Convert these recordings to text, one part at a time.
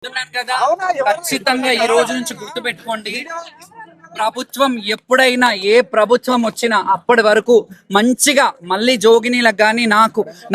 చెప్తున్నాను కదా, ఖచ్చితంగా ఈ రోజు నుంచి గుర్తు పెట్టుకోండి. ప్రభుత్వం ఎప్పుడైనా ఏ ప్రభుత్వం వచ్చినా అప్పటి వరకు మంచిగా మళ్ళీ జోగినీలకు కానీ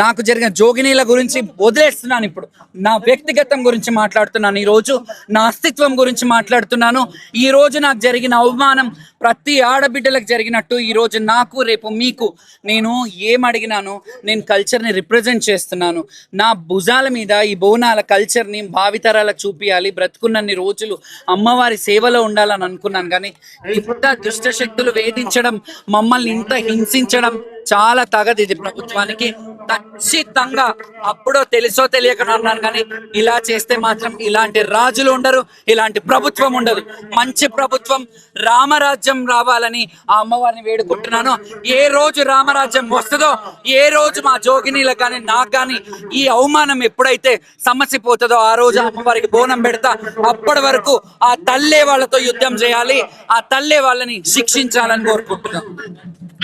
నాకు జరిగిన జోగినీల గురించి వదిలేస్తున్నాను. ఇప్పుడు నా వ్యక్తిగతం గురించి మాట్లాడుతున్నాను. ఈరోజు నా అస్తిత్వం గురించి మాట్లాడుతున్నాను. ఈ రోజు నాకు జరిగిన అవమానం ప్రతి ఆడబిడ్డలకు జరిగినట్టు ఈరోజు నాకు రేపు మీకు నేను ఏమడిగినాను, నేను కల్చర్ని రిప్రజెంట్ చేస్తున్నాను. నా భుజాల మీద ఈ బోనాల కల్చర్ని భావితరాలకు చూపించాలి. బ్రతుకున్నన్ని రోజులు అమ్మవారి సేవలో ఉండాలని అనుకున్నాను. కానీ ఇంత దుష్ట శక్తులు వేధించడం, మమ్మల్ని ఇంత హింసించడం చాలా తగదు. ఇది ప్రభుత్వానికి ఖచ్చితంగా అప్పుడో తెలుసో తెలియక అన్నాను. కానీ ఇలా చేస్తే మాత్రం ఇలాంటి రాజులు ఉండరు, ఇలాంటి ప్రభుత్వం ఉండదు. మంచి ప్రభుత్వం, రామరాజ్యం రావాలని ఆ అమ్మవారిని వేడుకుంటున్నాను. ఏ రోజు రామరాజ్యం వస్తుందో, ఏ రోజు మా జోగినీలకు కానీ నాకు కానీ ఈ అవమానం ఎప్పుడైతే సమస్య పోతుందో ఆ రోజు అమ్మవారికి బోనం పెడతా. అప్పటి వరకు ఆ తల్లే వాళ్ళతో యుద్ధం చేయాలి, ఆ తల్లే వాళ్ళని శిక్షించాలని కోరుకుంటున్నాను.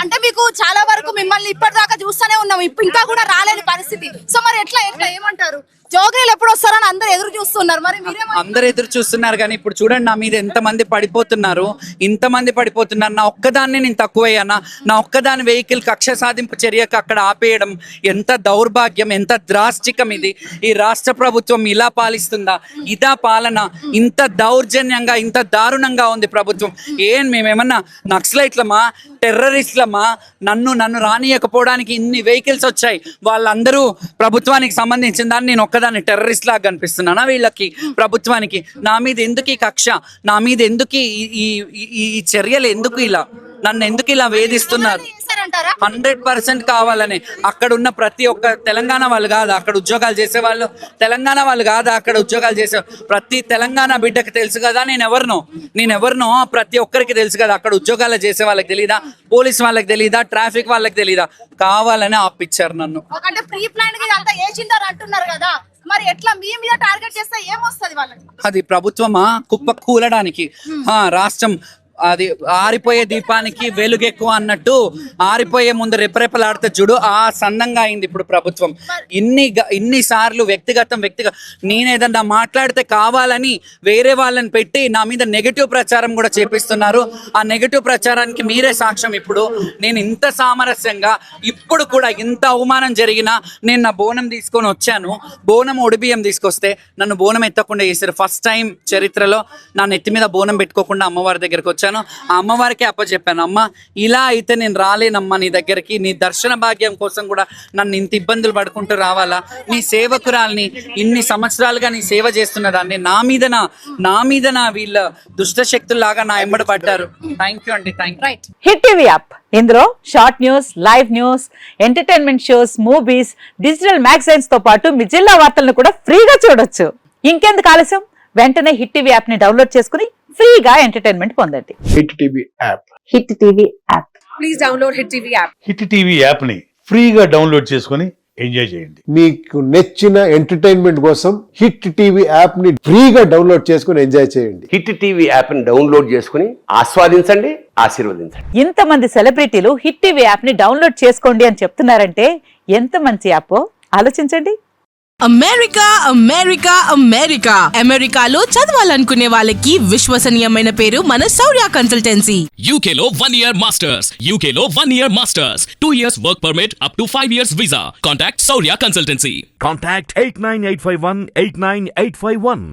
అంటే మీకు చాలా వరకు మిమ్మల్ని ఇప్పటిదాకా చూస్తూనే ఉన్నాం, ఇంకా కూడా రాలేని పరిస్థితి. సో మరి ఎట్లా ఏమంటారు? జోగినీలు ఎప్పుడు వస్తారని అందరు ఎదురు చూస్తున్నారు. మరి అందరు ఎదురు చూస్తున్నారు. కానీ ఇప్పుడు చూడండి, నా మీద ఎంతమంది పడిపోతున్నారు, ఇంతమంది పడిపోతున్నారు. నా ఒక్కదాన్ని నేను తక్కువయ్యానా? నా ఒక్కదాని వెహికల్ కక్ష సాధింపు చర్యకు అక్కడ ఆపేయడం ఎంత దౌర్భాగ్యం, ఎంత ద్రాష్టికం ఇది. ఈ రాష్ట్ర ప్రభుత్వం ఇలా పాలిస్తుందా? ఇదా పాలన? ఇంత దౌర్జన్యంగా, ఇంత దారుణంగా ఉంది ప్రభుత్వం. మేమేమన్నా నక్సలైట్లమా, టెర్రరిస్ట్లమా? నన్ను రానియకపోవడానికి ఇన్ని వెహికల్స్ వచ్చాయి. వాళ్ళందరూ ప్రభుత్వానికి సంబంధించిన దాన్ని నేను ఒక్కదాన్ని టెర్రరిస్ట్ లాగా కనిపిస్తున్నానా వీళ్ళకి, ప్రభుత్వానికి? నా మీద ఎందుకు ఈ కక్ష? నా మీద ఎందుకు ఈ చర్యలు? ఎందుకు ఇలా నన్ను ఎందుకు ఇలా వేధిస్తున్నారు? 100% కావాలని. అక్కడ ఉన్న ప్రతి ఒక్క తెలంగాణ వాళ్ళు కాదా అక్కడ ఉద్యోగాలు చేసేవాళ్ళు? తెలంగాణ వాళ్ళు కాదా అక్కడ ఉద్యోగాలు చేసే ప్రతి తెలంగాణ బిడ్డకి తెలుసు కదా నేను ఎవరినో ప్రతి ఒక్కరికి తెలుసు కదా. అక్కడ ఉద్యోగాలు చేసే వాళ్ళకి తెలీదా? పోలీస్ వాళ్ళకి తెలీదా? ట్రాఫిక్ వాళ్ళకి తెలీదా? కావాలని ఆపిచ్చారు నన్ను. మరి ఎట్లా మీ మీద టార్గెట్ చేస్తే ఏమొస్తుంది వాళ్ళకి? అది ప్రభుత్వమా కుప్ప కూలడానికి? రాష్ట్రం అది ఆరిపోయే దీపానికి వెలుగెక్కువ అన్నట్టు ఆరిపోయే ముందు రెపరెపలాడితే చూడు, ఆ సందంగా అయింది ఇప్పుడు ప్రభుత్వం. ఇన్నిసార్లు వ్యక్తిగతం నేనేదన్నా మాట్లాడితే కావాలని వేరే వాళ్ళని పెట్టి నా మీద నెగటివ్ ప్రచారం కూడా చేపిస్తున్నారు. ఆ నెగటివ్ ప్రచారానికి మీరే సాక్ష్యం. ఇప్పుడు నేను ఇంత సామరస్యంగా, ఇప్పుడు కూడా ఇంత అవమానం జరిగినా నేను నా బోనం తీసుకొని వచ్చాను. బోనం ఒడిబియ్యం తీసుకొస్తే నన్ను బోనం ఎత్తకుండా చేశారు. ఫస్ట్ టైం చరిత్రలో నా నెత్తి మీద బోనం పెట్టుకోకుండా అమ్మవారి దగ్గరకు వచ్చాను. ఆ అమ్మవారికి అప్పచెప్పాను, అమ్మ ఇలా అయితే నేను రాలేనమ్మా నీ దగ్గరికి, నీ దర్శన భాగ్యం కోసం కూడా నన్ను ఇంత ఇబ్బందులు పడుకుంటూ రావాలా? నీ సేవకురాల్ని, ఇన్ని సంవత్సరాలుగా నీ సేవ చేస్తున్న దాన్ని నా మీద వీళ్ళ దుష్ట శక్తుల్లాగా నా ఎంబడి పడ్డారు. థ్యాంక్ యూ అండి, thank you. Hit TV app, ఇందులో short news, live news, entertainment shows, movies, digital magazines తో పాటు మీ జిల్లా వార్తలను కూడా ఫ్రీగా చూడొచ్చు. ఇంకెందుకు ఆలస్యం? వెంటనే హిట్ టీవీ యాప్ ని డౌన్లోడ్ చేసుకుని ఫ్రీగా ఎంటర్టైన్మెంట్ పొందండి. Hit TV app. Hit TV app. Please download hit TV app. Hit TV app ని ఫ్రీగా డౌన్లోడ్ చేసుకుని ఎంజాయ్ చేయండి. మీకు నచ్చిన ఎంటర్టైన్మెంట్ కోసం హిట్ టీవీ యాప్ ని ఫ్రీగా డౌన్లోడ్ చేసుకుని ఎంజాయ్ చేయండి. హిట్ టీవీ యాప్ ని డౌన్లోడ్ చేసుకుని ఆస్వాదించండి, ఆశీర్వదించండి. ఇంతమంది సెలబ్రిటీలు హిట్ టీవీ యాప్ ని డౌన్లోడ్ చేసుకోండి అని చెప్తున్నారంటే ఎంత మంచి యాప్ ఆలోచించండి. అమెరికాలో చదవాలనుకునే వాళ్ళకి విశ్వసనీయమైన పేరు మన శౌర్య కన్సల్టెన్సీ. UK లో 1 year masters, UK లో 1 year masters, 2 years work permit up to 5 years visa. Contact Saurya Consultancy. Contact 89851 89851.